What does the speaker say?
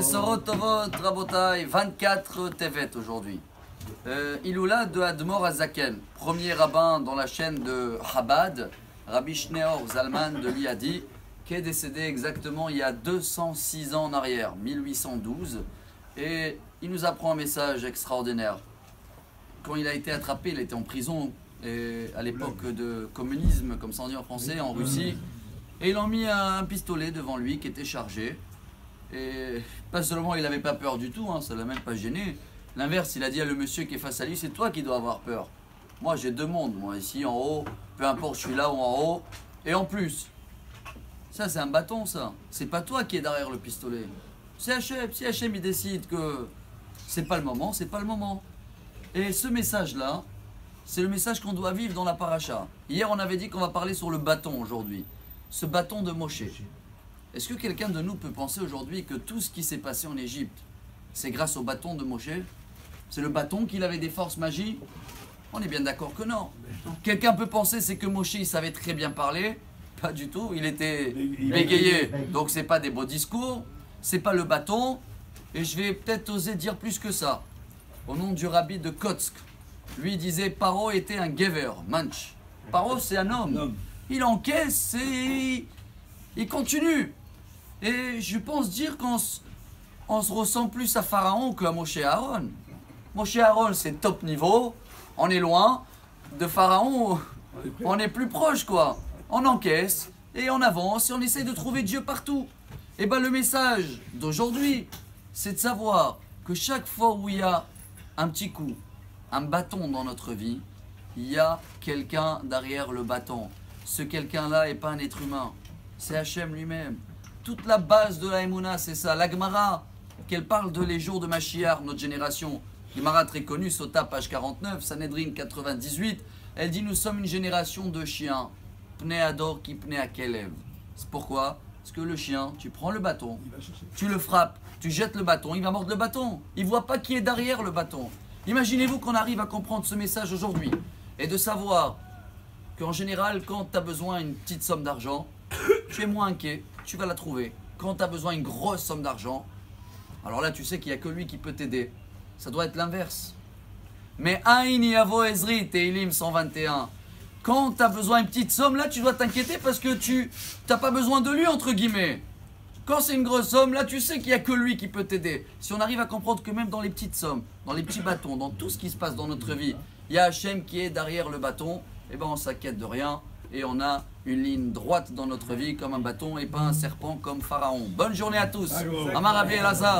Besorot Tovot Rabotai, 24 Tevet aujourd'hui. Iloula de Admor Azaken, premier rabbin dans la chaîne de Chabad, Rabbi Shneor Zalman de Liadi, qui est décédé exactement il y a 206 ans en arrière, 1812. Et il nous apprend un message extraordinaire. Quand il a été attrapé, il était en prison à l'époque de communisme, comme ça on dit en français, en Russie. Et ils ont mis un pistolet devant lui qui était chargé. Et pas seulement il n'avait pas peur du tout, hein, ça ne l'a même pas gêné. L'inverse, il a dit à le monsieur qui est face à lui, c'est toi qui dois avoir peur. Moi j'ai deux mondes, moi ici en haut, peu importe je suis là ou en haut. Et en plus, ça c'est un bâton ça. C'est pas toi qui es derrière le pistolet. C'est Hachem. Si Hachem il décide que c'est pas le moment, c'est pas le moment. Et ce message-là, c'est le message qu'on doit vivre dans la paracha. Hier on avait dit qu'on va parler sur le bâton aujourd'hui. Ce bâton de Moshe. Est-ce que quelqu'un de nous peut penser aujourd'hui que tout ce qui s'est passé en Égypte, c'est grâce au bâton de Moshe? C'est le bâton qu'il avait des forces magiques? On est bien d'accord que non. Quelqu'un peut penser c'est que Moshe il savait très bien parler? Pas du tout, il était bégayé. Donc c'est pas des beaux discours, c'est pas le bâton. Et je vais peut-être oser dire plus que ça. Au nom du rabbi de Kotsk, lui disait Paro était un gever, manch. Paro c'est un homme. Il encaisse et il continue. Et je pense dire qu'on se ressent plus à Pharaon qu'à Moshe Aaron. Moshe Aaron c'est top niveau, on est loin. De Pharaon, on est plus proche quoi. On encaisse et on avance et on essaye de trouver Dieu partout. Et bien le message d'aujourd'hui, c'est de savoir que chaque fois où il y a un petit coup, un bâton dans notre vie, il y a quelqu'un derrière le bâton. Ce quelqu'un-là n'est pas un être humain, c'est Hachem lui-même. Toute la base de la Emouna, c'est ça. La Gemara, qu'elle parle de les jours de Mashiach, notre génération. Gemara très connue, Sota, page 49, Sanhedrin 98, elle dit nous sommes une génération de chiens. Pnei Ador qui pnei Akelev. C'est pourquoi? Parce que le chien, tu prends le bâton, tu le frappes, tu jettes le bâton, il va mordre le bâton. Il ne voit pas qui est derrière le bâton. Imaginez-vous qu'on arrive à comprendre ce message aujourd'hui et de savoir qu'en général, quand tu as besoin d'une petite somme d'argent, tu es moins inquiet, tu vas la trouver. Quand tu as besoin d'une grosse somme d'argent, alors là, tu sais qu'il n'y a que lui qui peut t'aider. Ça doit être l'inverse. Mais Aïn Yavo Ezri, Teilim 121, quand tu as besoin d'une petite somme, là, tu dois t'inquiéter parce que tu n'as pas besoin de lui, entre guillemets. Quand c'est une grosse somme, là, tu sais qu'il n'y a que lui qui peut t'aider. Si on arrive à comprendre que même dans les petites sommes, dans les petits bâtons, dans tout ce qui se passe dans notre vie, il y a Hachem qui est derrière le bâton, et ben on s'inquiète de rien et on a une ligne droite dans notre vie comme un bâton et pas un serpent comme Pharaon. Bonne journée à tous. Amar Rabbi Elazar.